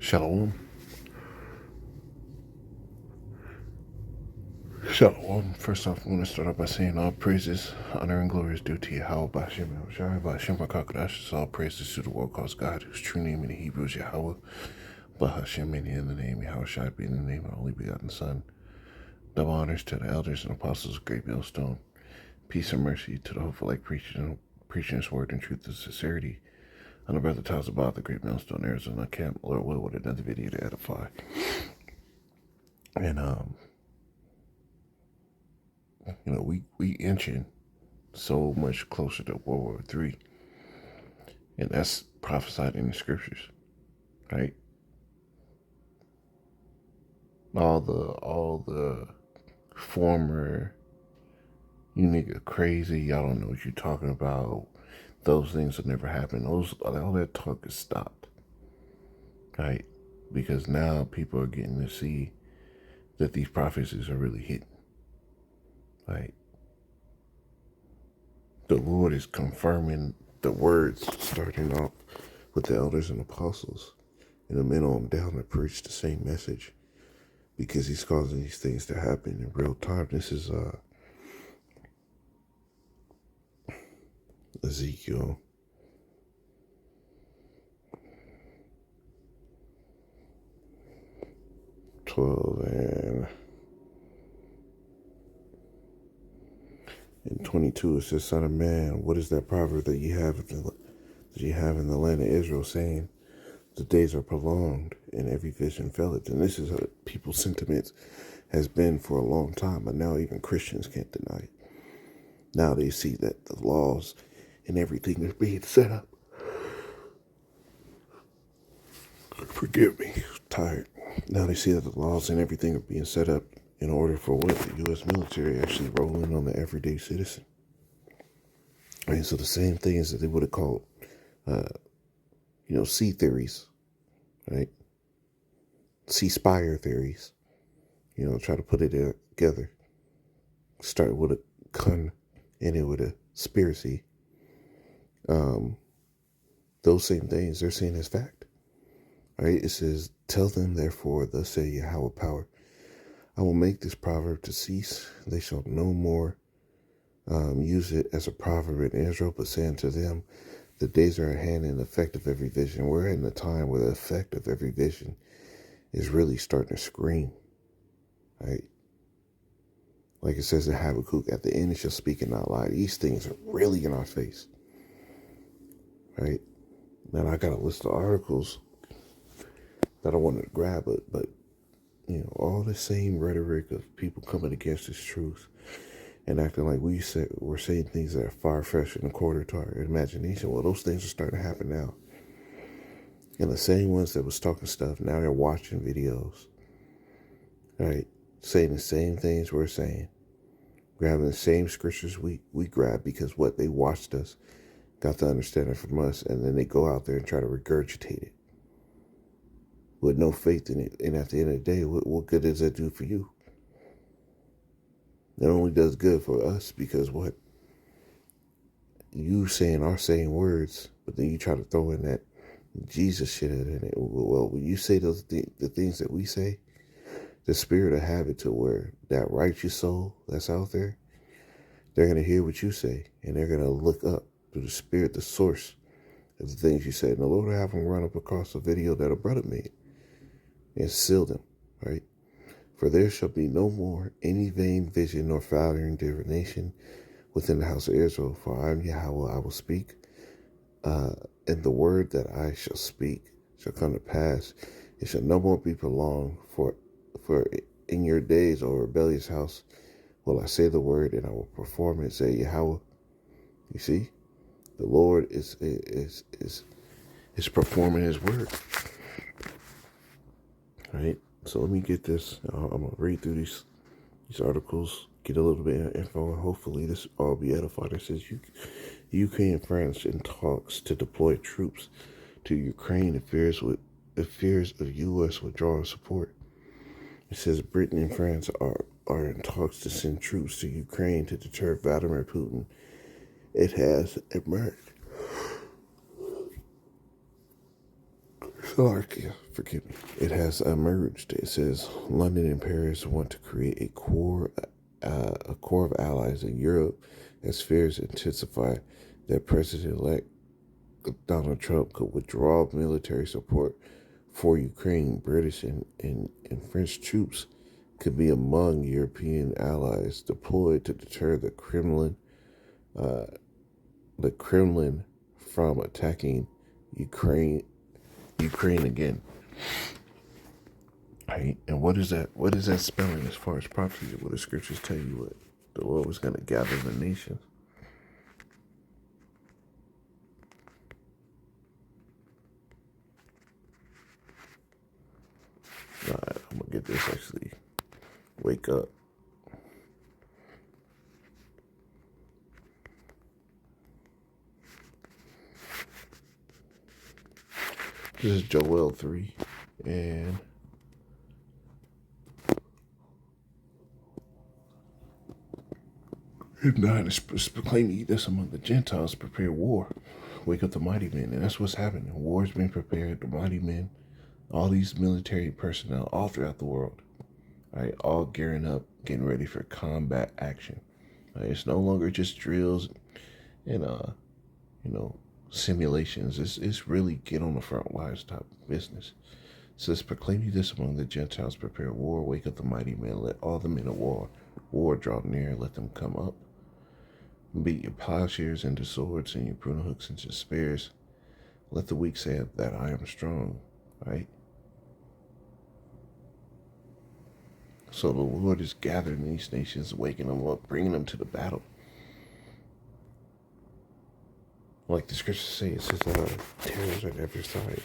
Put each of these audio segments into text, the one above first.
Shalom. Shalom. First off, I want to start off by saying all praises, honor, and glory is due to Yahweh Bashem Shai Bashem Kakadash. All praises to the world cause God, whose true name in the Hebrew is Yahweh. Bahashem in the name Yahweh Shai, being in the name of the only begotten Son. Double honors to the elders and apostles of Great Millstone. Peace and mercy to the hopeful like preaching his word in truth and sincerity. And the brother tells about the Great Millstone, Arizona camp. Lord will with another video to edify. And we inching so much closer to World War III, and that's prophesied in the scriptures, right? All the former you nigga crazy, y'all don't know what you're talking about. Those things will never happen. All that talk is stopped, right? Because now people are getting to see that these prophecies are really hitting, right? The Lord is confirming the words, starting off with the elders and apostles, and the men on down to preach the same message, because he's causing these things to happen in real time. This is Ezekiel 12 and 22. It says, "Son of man, what is that proverb that you have in the land of Israel, saying, the days are prolonged, and every vision faileth?" And this is what people's sentiments has been for a long time, but now even Christians can't deny it. Now they see that the laws and everything is being set up. Forgive me, tired. Now they see that the laws and everything are being set up in order for what? The U.S. military actually rolling on the everyday citizen. And so the same things that they would have called, sea theories, right? Sea spire theories, try to put it together. Start with a con, ended with a conspiracy. Those same things they're seeing as fact. Right? It says, "Tell them, therefore, thus say Yahweh power, I will make this proverb to cease. They shall no more use it as a proverb in Israel, but say unto them, the days are at hand and the effect of every vision." We're in the time where the effect of every vision is really starting to scream. Right? Like it says in Habakkuk, at the end it shall speak and not lie. These things are really in our face. Right? Now I got a list of articles that I wanted to grab, but all the same rhetoric of people coming against this truth and acting like we're saying things that are far-fetched and according to our imagination. Well, those things are starting to happen now. And the same ones that was talking stuff, now they're watching videos, right? Saying the same things we're saying, grabbing the same scriptures we grab, because what they watched us, got the understanding from us, and then they go out there and try to regurgitate it with no faith in it. And at the end of the day, what good does that do for you? It only does good for us, because what you saying are saying words, but then you try to throw in that Jesus shit in it. Well, when you say the things that we say, the spirit will have it to where that righteous soul that's out there, they're going to hear what you say, and they're going to look up to the spirit, the source of the things you said. And the Lord will have them run up across a video that a brother made and seal them, right? "For there shall be no more any vain vision nor flattering divination within the house of Israel. For I am Yahweh, I will speak, and the word that I shall speak shall come to pass. It shall no more be prolonged. For in your days, O rebellious house, will I say the word, and I will perform it, say Yahweh." You see, the Lord is performing His word, right? So let me get this. I'm gonna read through these articles, get a little bit of info, and hopefully this all be edifying. It says UK and France in talks to deploy troops to Ukraine. It fears of U.S. withdrawal support. It says Britain and France are in talks to send troops to Ukraine to deter Vladimir Putin. It has emerged. hierarchy, forgive me, it has emerged. It says London and Paris want to create a core of allies in Europe as fears intensify that President-elect Donald Trump could withdraw military support for Ukraine. British and French troops could be among European allies deployed to deter the Kremlin from attacking Ukraine again. Right? And what is that? What is that spelling as far as prophecy? What the scriptures tell you what the Lord was going to gather the nations. All right, I'm gonna get this actually. Wake up. This is Joel 3, and if not, it's proclaiming this among the Gentiles, prepare war. Wake up the mighty men, and that's what's happening. War's being prepared, the mighty men, all these military personnel all throughout the world, right? All gearing up, getting ready for combat action. Right? It's no longer just drills and simulations. It's really get on the front lines type of business. It says, proclaim you this among the Gentiles, prepare war, wake up the mighty men, let all the men of war draw near, let them come up. Beat your plowshares into swords and your pruning hooks into spears. Let the weak say that I am strong, right? So the Lord is gathering these nations, waking them up, bringing them to the battle. Like the scriptures say, it says terrors on every side.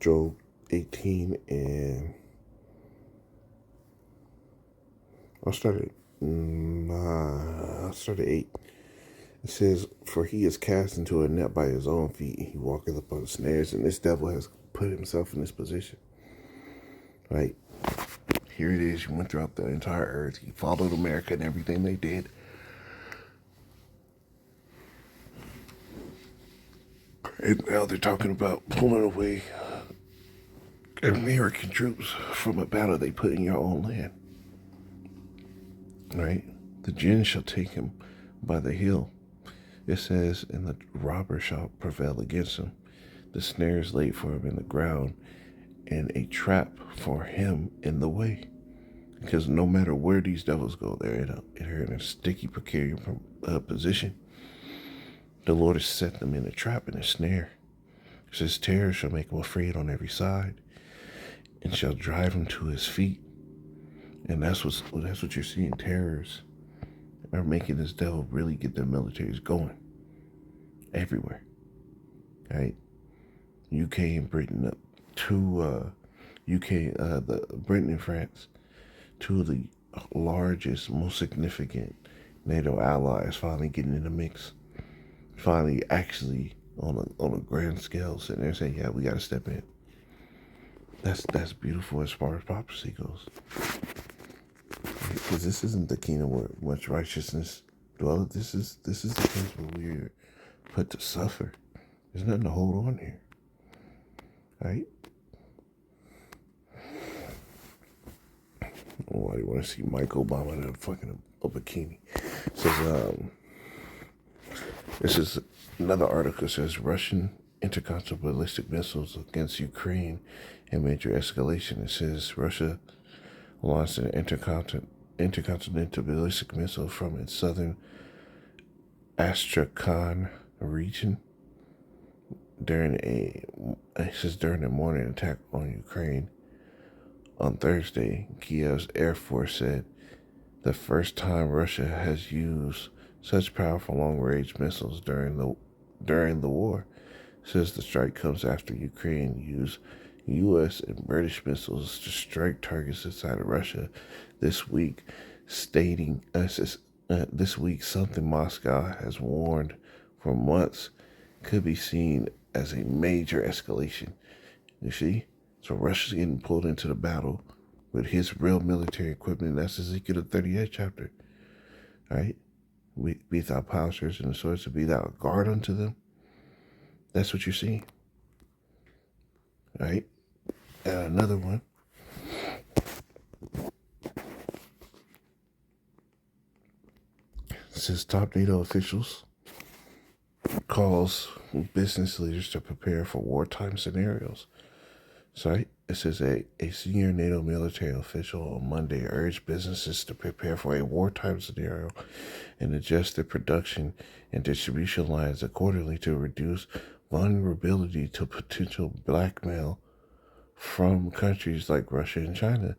Job 18 and I'll start at 8. It says, for he is cast into a net by his own feet, and he walketh upon snares, and this devil has put himself in this position. Right? Here it is. He went throughout the entire earth. He followed America and everything they did. And now they're talking about pulling away American troops from a battle they put in your own land. Right? The jinn shall take him by the heel. It says, and the robber shall prevail against him. The snare is laid for him in the ground, and a trap for him in the way. Because no matter where these devils go, they're in a sticky, precarious position. The Lord has set them in a trap and a snare. It says, terror shall make him afraid on every side, and shall drive him to his feet. And that's what you're seeing. Terrors are making this devil really get their militaries going everywhere. Right? UK and Britain, Britain and France, two of the largest, most significant NATO allies, finally getting in the mix. Finally, actually on a grand scale, sitting there saying, "Yeah, we got to step in." That's beautiful as far as prophecy goes. Because this isn't the kingdom where much righteousness dwelleth. This is the place where we're put to suffer. There's nothing to hold on here. Right? Why do you want to see Mike Obama in a bikini? This is another article. It says Russian intercontinental ballistic missiles against Ukraine and major escalation. It says Russia launched an intercontinental ballistic missile from its southern Astrakhan region during a morning attack on Ukraine. On Thursday, Kiev's Air Force said the first time Russia has used such powerful long-range missiles during the war. It says the strike comes after Ukraine used U.S. and British missiles to strike targets inside of Russia this week, stating this week something Moscow has warned for months could be seen as a major escalation. You see? So Russia's getting pulled into the battle with his real military equipment. That's Ezekiel the 38th chapter. All right? Be thou plowshares and the swords to be thou a guard unto them. That's what you're seeing. All right? And another one. It says top NATO officials calls business leaders to prepare for wartime scenarios. So it says a senior NATO military official on Monday urged businesses to prepare for a wartime scenario and adjust their production and distribution lines accordingly to reduce vulnerability to potential blackmail from countries like Russia and China.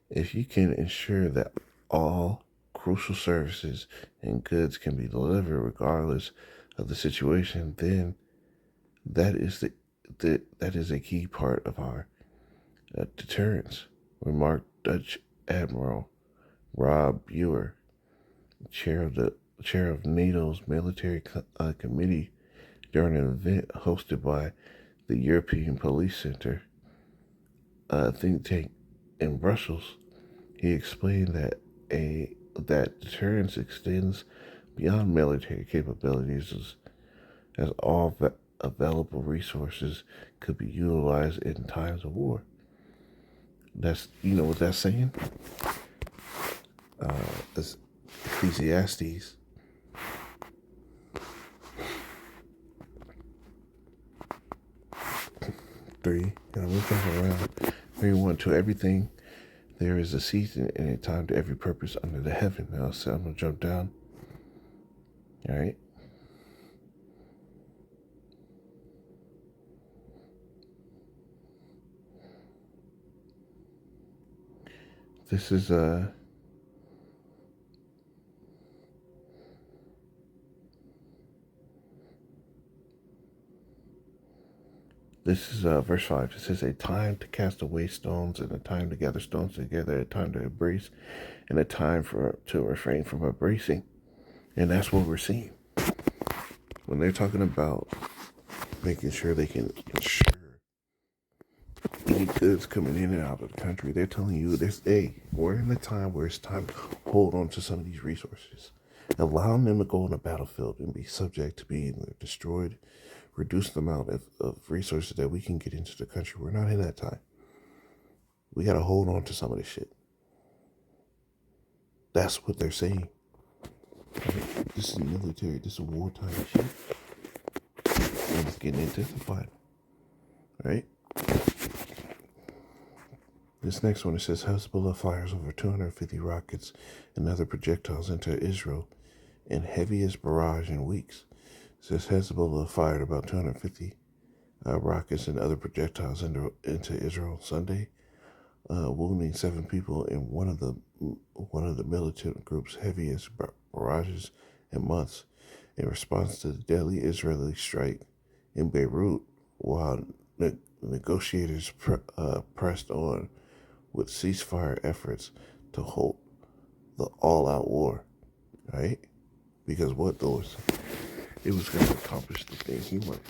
If you can ensure that all crucial services and goods can be delivered regardless of the situation, then that is that is a key part of our deterrence, remarked Dutch Admiral Rob Buer, chair of NATO's military committee, during an event hosted by the European Police Center, a think tank in Brussels. He explained that deterrence extends beyond military capabilities as all available resources could be utilized in times of war. That's, you know what that's saying? That's Ecclesiastes 3, and we're jumping around. 3:1, to everything there is a season and a time to every purpose under the heaven. Now, so I'm going to jump down. All right. This is verse 5. It says, a time to cast away stones, and a time to gather stones together, a time to embrace, and a time to refrain from embracing. And that's what we're seeing. When they're talking about making sure they can ensure any goods coming in and out of the country, they're telling you we're in a time where it's time to hold on to some of these resources, allowing them to go on the battlefield and be subject to being destroyed, reduce the amount of resources that we can get into the country. We're not in that time. We got to hold on to some of this shit. That's what they're saying. Right? This is military. This is wartime shit. And it's getting intensified. Right? This next one, it says Hezbollah fires over 250 rockets and other projectiles into Israel in heaviest barrage in weeks. It says Hezbollah fired about 250 rockets and other projectiles into Israel Sunday, wounding 7 people in one of the militant group's heaviest barrages in months, in response to the deadly Israeli strike in Beirut, while negotiators pressed on with ceasefire efforts to halt the all-out war, right? Because what those, it was going to accomplish the thing he wanted.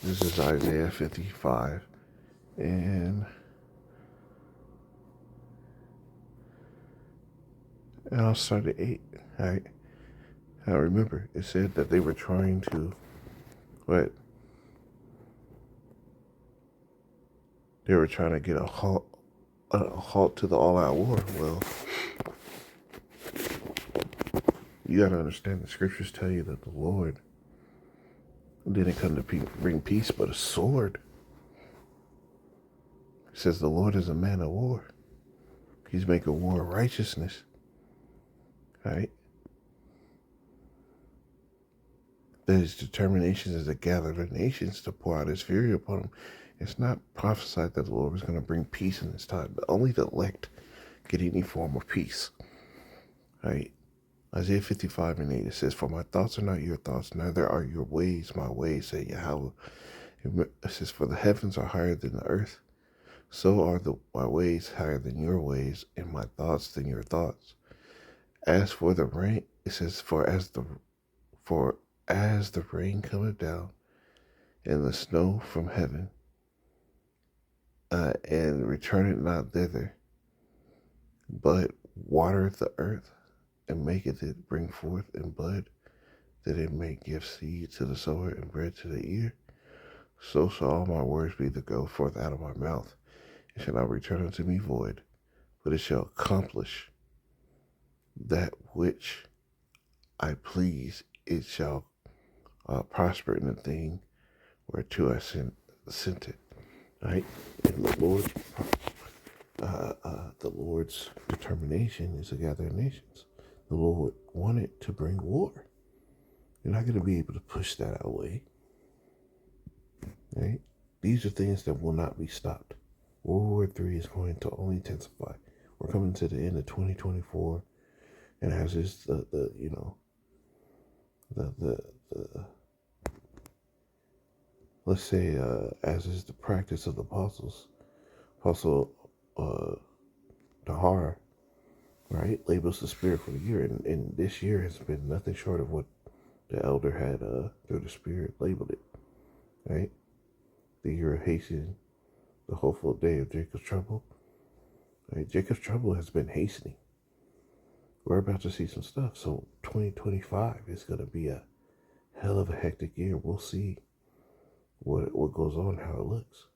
This is Isaiah 55, and I'll start at 8, all right? I remember it said that they were trying to, what? They were trying to get a halt to the all-out war. Well, you got to understand the scriptures tell you that the Lord didn't come to bring peace, but a sword. It says the Lord is a man of war. He's making war of righteousness, right? That his determination is to gather the nations to pour out his fury upon them. It's not prophesied that the Lord was going to bring peace in this time, but only the elect get any form of peace. Right? Isaiah 55 and 8, it says, for my thoughts are not your thoughts, neither are your ways my ways, say Yahweh. It says, for the heavens are higher than the earth, so are my ways higher than your ways, and my thoughts than your thoughts. As for the rain, It says, For as the rain cometh down, and the snow from heaven, and returneth not thither, but watereth the earth, and maketh it bring forth and bud, that it may give seed to the sower and bread to the eater, so shall all my words be that go forth out of my mouth. It shall not return unto me void, but it shall accomplish that which I please. It shall prosper in the thing whereto I sent it. Right? And the Lord's determination is to gather nations. The Lord wanted to bring war. You're not going to be able to push that away. Right? These are things that will not be stopped. World War III is going to only intensify. We're coming to the end of 2024, and as is the let's say as is the practice of the apostles, Apostle Dahar, right, labels the spirit for the year, and this year has been nothing short of what the elder had through the spirit labeled it, right? The year of hastening, the hopeful day of Jacob's trouble. Right? Jacob's trouble has been hastening. We're about to see some stuff. So 2025 is going to be a hell of a hectic year. We'll see what goes on, how it looks.